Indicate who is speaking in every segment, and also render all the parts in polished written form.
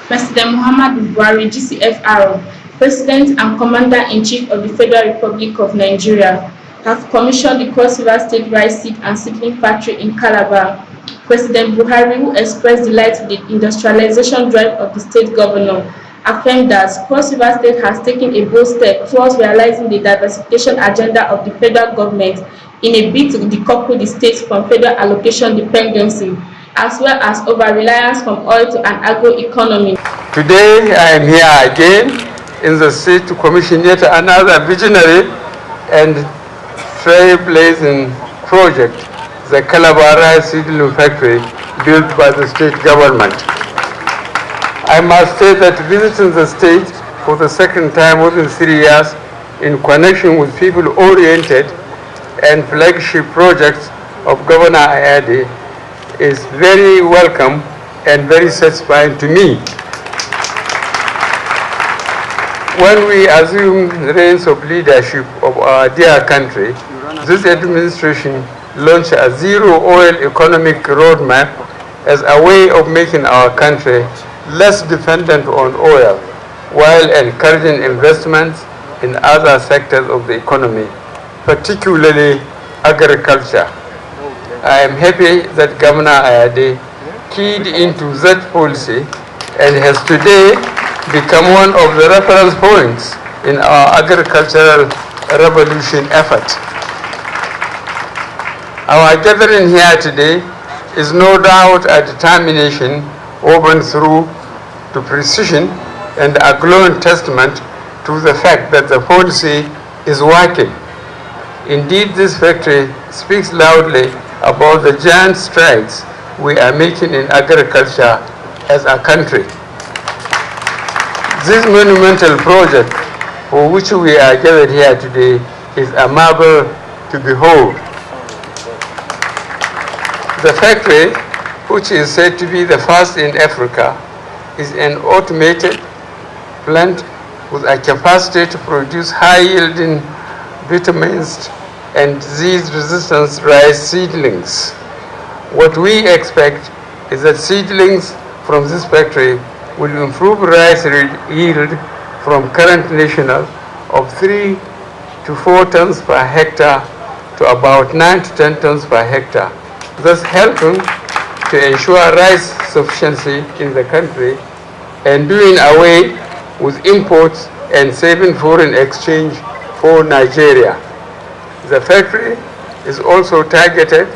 Speaker 1: President Muhammadu Buhari, GCFR, President and Commander-in-Chief of the Federal Republic of Nigeria, have commissioned the Cross River State Rice Seed and Seedling Factory in Calabar. President Buhari, who expressed delight with the industrialization drive of the state governor, affirmed that Cross River State has taken a bold step towards realizing the diversification agenda of the federal government in a bid to decouple the state from federal allocation dependency, as well as over-reliance from oil to an agro-economy.
Speaker 2: Today I am here again in the state to commission yet another visionary and trailblazing project, the Calabar Rice Seedling Factory built by the state government. I must say that visiting the state for the second time within 3 years in connection with people-oriented and flagship projects of Governor Ayade is very welcome and very satisfying to me. When we assume the reins of leadership of our dear country, this administration launched a zero-oil economic roadmap as a way of making our country less dependent on oil, while encouraging investments in other sectors of the economy, particularly agriculture. I am happy that Governor Ayade keyed into that policy and has today become one of the reference points in our agricultural revolution effort. Our gathering here today is no doubt a determination woven through to precision and a glowing testament to the fact that the policy is working. Indeed, this factory speaks loudly about the giant strides we are making in agriculture as a country. This monumental project for which we are gathered here today is a marvel to behold. The factory, which is said to be the first in Africa, is an automated plant with a capacity to produce high-yielding vitamins and disease-resistant rice seedlings. What we expect is that seedlings from this factory will improve rice yield from current national of 3 to 4 tons per hectare to about 9 to 10 tons per hectare, thus helping to ensure rice sufficiency in the country and doing away with imports and saving foreign exchange for Nigeria. The factory is also targeted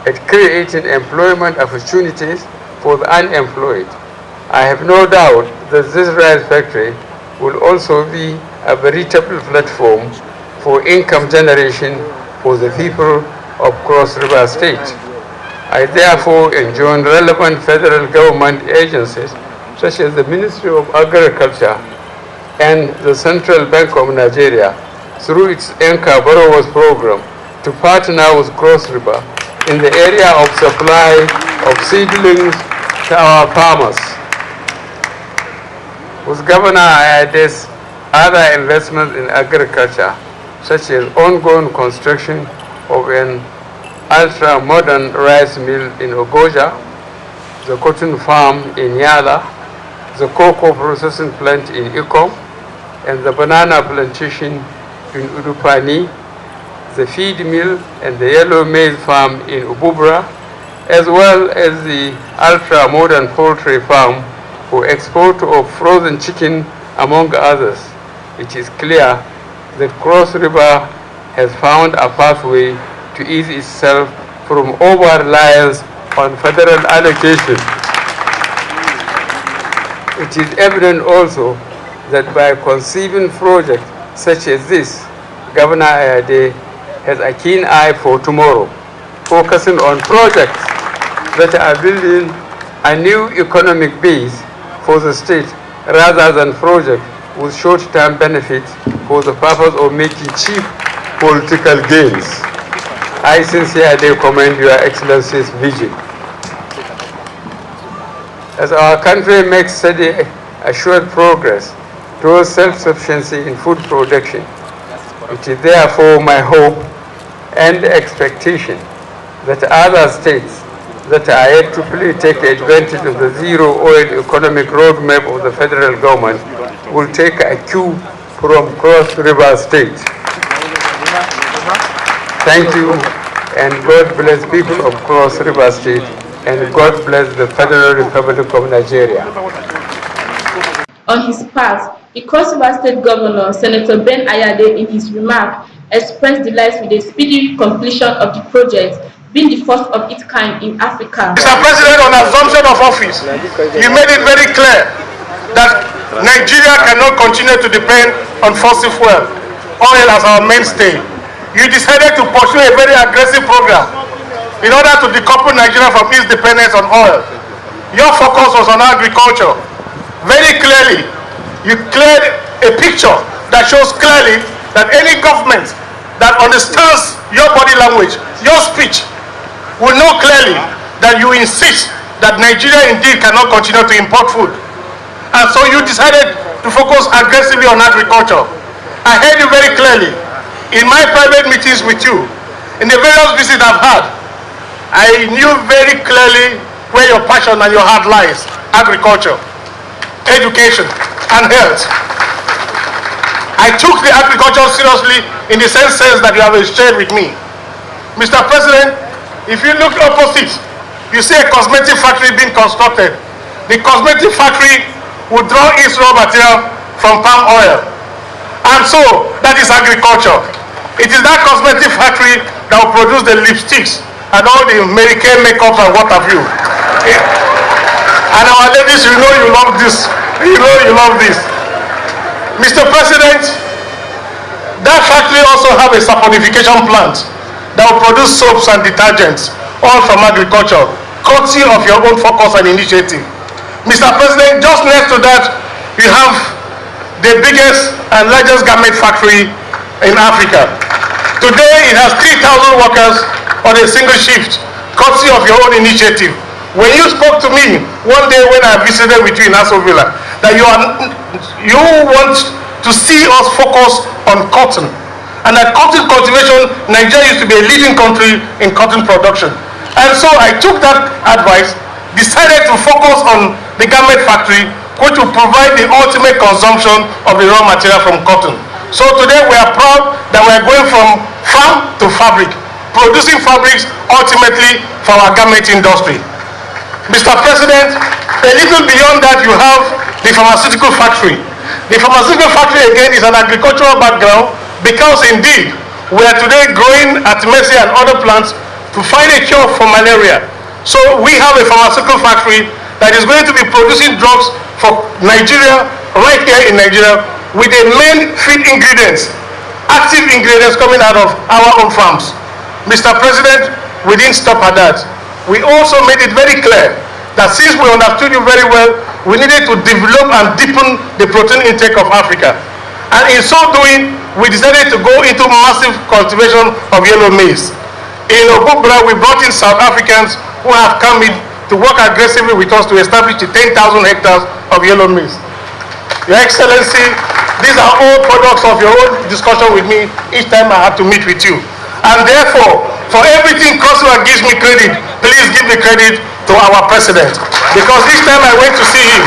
Speaker 2: at creating employment opportunities for the unemployed. I have no doubt that this rice factory will also be a veritable platform for income generation for the people of Cross River State. I therefore enjoin relevant federal government agencies such as the Ministry of Agriculture and the Central Bank of Nigeria through its Anchor Borrowers Program to partner with Cross River in the area of supply of seedlings to our farmers. With Governor Ayade's other investments in agriculture, such as ongoing construction of an ultra-modern rice mill in Ogoja, the cotton farm in Yala, the cocoa processing plant in Ikom, and the banana plantation in Udupani, the feed mill and the yellow maize farm in Ububra, as well as the ultra-modern poultry farm for export of frozen chicken, among others. It is clear that Cross River has found a pathway to ease itself from over-reliance on federal allocation. It is evident also that by conceiving projects such as this, Governor Ayade has a keen eye for tomorrow, focusing on projects that are building a new economic base for the state rather than projects with short-term benefits for the purpose of making cheap political gains. I sincerely commend Your Excellency's vision. As our country makes steady, assured progress towards self-sufficiency in food production, it is therefore my hope and expectation that other states that Ayade to fully take advantage of the zero oil economic roadmap of the federal government will take a cue from Cross River State. Thank you, and God bless people of Cross River State, and God bless the Federal Republic of Nigeria.
Speaker 1: On his part, the Cross River State Governor, Senator Ben Ayade, in his remark, expressed delight with the speedy completion of the project, being the first of its kind in Africa.
Speaker 3: Mr. President, on assumption of office, you made it very clear that Nigeria cannot continue to depend on fossil fuel, oil as our mainstay. You decided to pursue a very aggressive program in order to decouple Nigeria from its dependence on oil. Your focus was on agriculture. Very clearly, you cleared a picture that shows clearly that any government that understands your body language, your speech, will know clearly that you insist that Nigeria indeed cannot continue to import food. And so you decided to focus aggressively on agriculture. I heard you very clearly in my private meetings with you, in the various visits I've had. I knew very clearly where your passion and your heart lies: agriculture, education, and health. I took the agriculture seriously in the same sense that you have shared with me. Mr. President, if you look opposite, you see a cosmetic factory being constructed. The cosmetic factory will draw its raw material from palm oil. And so, that is agriculture. It is that cosmetic factory that will produce the lipsticks and all the Mary Kay makeup and what have you. And our ladies, you know you love this. You know you love this. Mr. President, that factory also have a saponification plant that will produce soaps and detergents, all from agriculture, courtesy of your own focus and initiative. Mr. President, just next to that, you have the biggest and largest garment factory in Africa. Today, it has 3,000 workers on a single shift, courtesy of your own initiative. When you spoke to me one day when I visited with you in Aso Villa, that you want to see us focus on cotton, and that cotton cultivation, Nigeria used to be a leading country in cotton production. And so I took that advice, decided to focus on the garment factory, which will provide the ultimate consumption of the raw material from cotton. So today we are proud that we are going from farm to fabric, producing fabrics ultimately for our garment industry. Mr. President, a little beyond that, you have the pharmaceutical factory. The pharmaceutical factory again is an agricultural background, because indeed we are today growing artemisia and other plants to find a cure for malaria. So we have a pharmaceutical factory that is going to be producing drugs for Nigeria, right here in Nigeria, with the main feed ingredients, active ingredients coming out of our own farms. Mr. President, we didn't stop at that. We also made it very clear that since we understood you very well, we needed to develop and deepen the protein intake of Africa. And in so doing, we decided to go into massive cultivation of yellow maize. In Ogbubra, we brought in South Africans who have come in to work aggressively with us to establish the 10,000 hectares of yellow maize. Your Excellency, these are all products of your own discussion with me each time I have to meet with you. And therefore, for everything Cross River gives me credit, please give the credit to our President. Because each time I went to see him,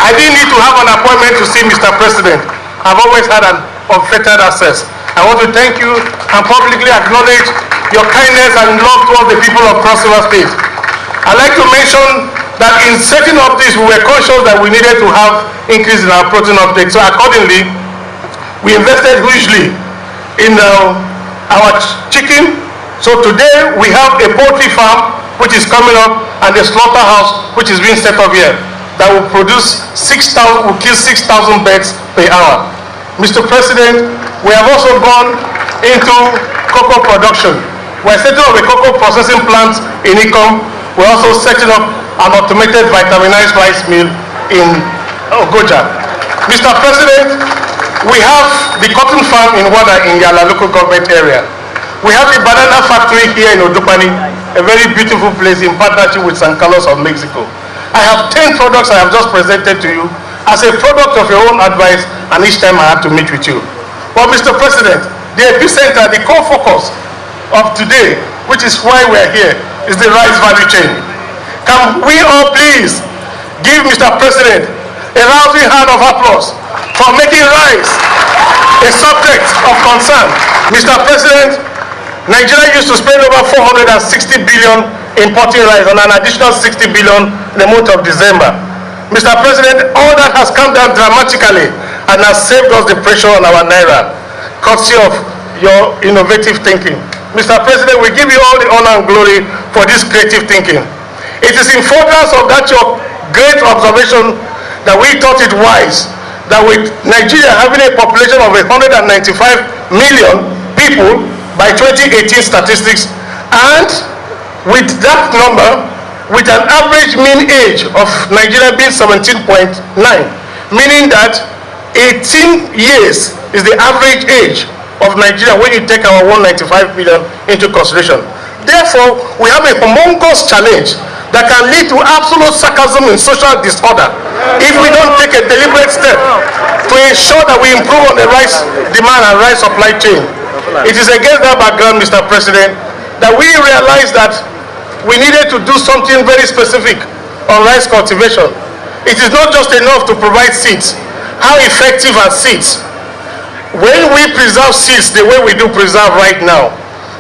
Speaker 3: I didn't need to have an appointment to see Mr. President. I've always had an unfettered access. I want to thank you and publicly acknowledge your kindness and love towards the people of Cross River State. I'd like to mention that in setting up this, we were conscious that we needed to have increase in our protein uptake. So accordingly, we invested hugely in our chicken. So today we have a poultry farm which is coming up, and a slaughterhouse which is being set up here that will produce 6,000, will kill 6,000 birds per hour. Mr. President, we have also gone into cocoa production. We're setting up a cocoa processing plant in Ikom. We're also setting up an automated vitaminized rice mill in Ogoja. Mr. President, we have the cotton farm in Wada in Yala local government area. We have the banana factory here in Odupani, a very beautiful place in partnership with San Carlos of Mexico. I have 10 products I have just presented to you as a product of your own advice, and each time I have to meet with you. But Mr. President, the epicenter, the core focus of today, which is why we are here, is the rice value chain. Can we all please give Mr. President a rousing hand of applause for making rice a subject of concern? Mr. President, Nigeria used to spend over 460 billion importing rice and an additional 60 billion in the month of December. Mr. President, all that has come down dramatically and has saved us the pressure on our naira, courtesy of your innovative thinking. Mr. President, we give you all the honor and glory for this creative thinking. It is in furtherance of that your great observation that we thought it wise that with Nigeria having a population of 195 million people by 2018 statistics, and with that number, with an average mean age of Nigeria being 17.9, meaning that 18 years is the average age of Nigeria when you take our 195 million into consideration. Therefore, we have a humongous challenge that can lead to absolute sarcasm and social disorder if we don't take a deliberate step to ensure that we improve on the rice demand and rice supply chain. It is against that background, Mr. President, that we realized that we needed to do something very specific on rice cultivation. It is not just enough to provide seeds. How effective are seeds? When we preserve seeds the way we do preserve right now,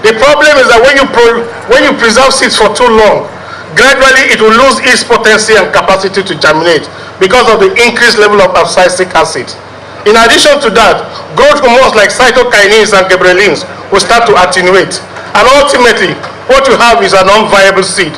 Speaker 3: the problem is that when you preserve seeds for too long, gradually it will lose its potency and capacity to germinate because of the increased level of abscisic acid. In addition to that, growth hormones like cytokinins and gibberellins will start to attenuate. And ultimately, what you have is an unviable seed.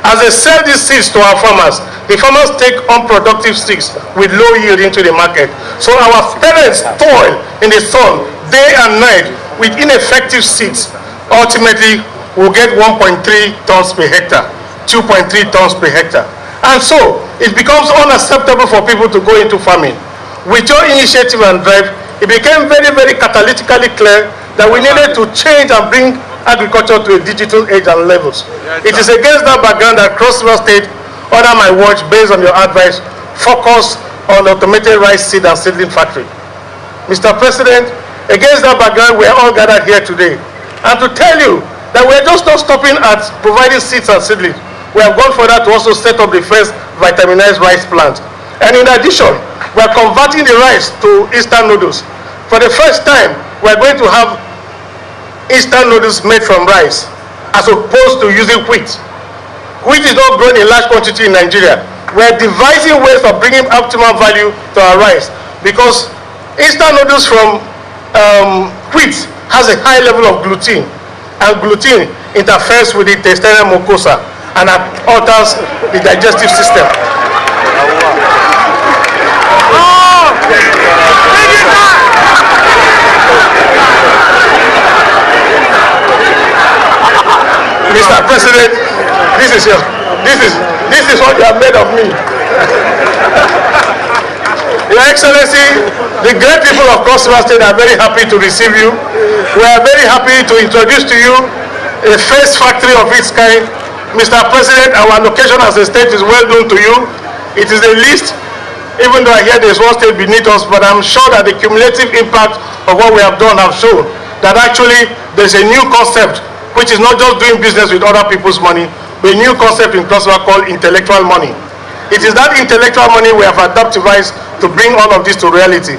Speaker 3: As they sell these seeds to our farmers, the farmers take unproductive seeds with low yield into the market. So our parents toil in the sun day and night with ineffective seeds. Ultimately, we'll get 1.3 tons per hectare, 2.3 tons per hectare. And so, it becomes unacceptable for people to go into farming. With your initiative and drive, it became very, very catalytically clear that we needed to change and bring agriculture to a digital age and levels. It is against that background that Cross River State, under my watch, based on your advice, focus on automated rice seed and seedling factory. Mr. President, against that background, we are all gathered here today. And to tell you that we are just not stopping at providing seeds and seedlings. We have gone further to also set up the first vitaminized rice plant. And in addition, we are converting the rice to instant noodles. For the first time, we are going to have instant noodles made from rice as opposed to using wheat. Wheat is not grown in large quantity in Nigeria. We are devising ways of bringing optimal value to our rice because instant noodles from wheat has a high level of gluten, and gluten interferes with the intestinal mucosa and alters the digestive system. Mr. President, this is what you have made of me. Your Excellency, the great people of Cross River State are very happy to receive you. We are very happy to introduce to you a first factory of its kind. Mr. President, our location as a state is well known to you. It is the least, even though I hear there's one state beneath us, but I'm sure that the cumulative impact of what we have done have shown that actually there's a new concept which is not just doing business with other people's money, but a new concept in Cross River called intellectual money. It is that intellectual money we have adaptivized to bring all of this to reality.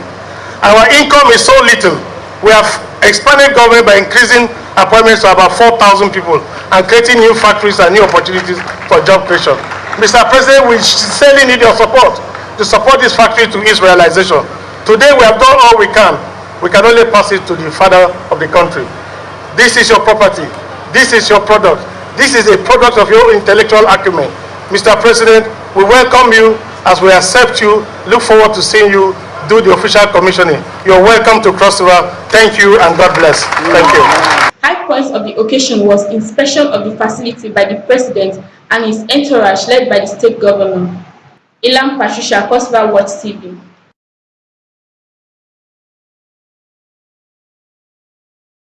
Speaker 3: Our income is so little. We have expanded government by increasing appointments to about 4,000 people and creating new factories and new opportunities for job creation. Mr. President, we sincerely need your support to support this factory to its realization. Today we have done all we can. We can only pass it to the father of the country. This is your property. This is your product. This is a product of your intellectual acumen. Mr. President, we welcome you as we accept you. Look forward to seeing you do the official commissioning. You're welcome to Cross River. Thank you and God bless. Thank you.
Speaker 1: High points of the occasion was inspection of the facility by the President and his entourage led by the State Governor. Ilam Patricia, Cross River Watch TV.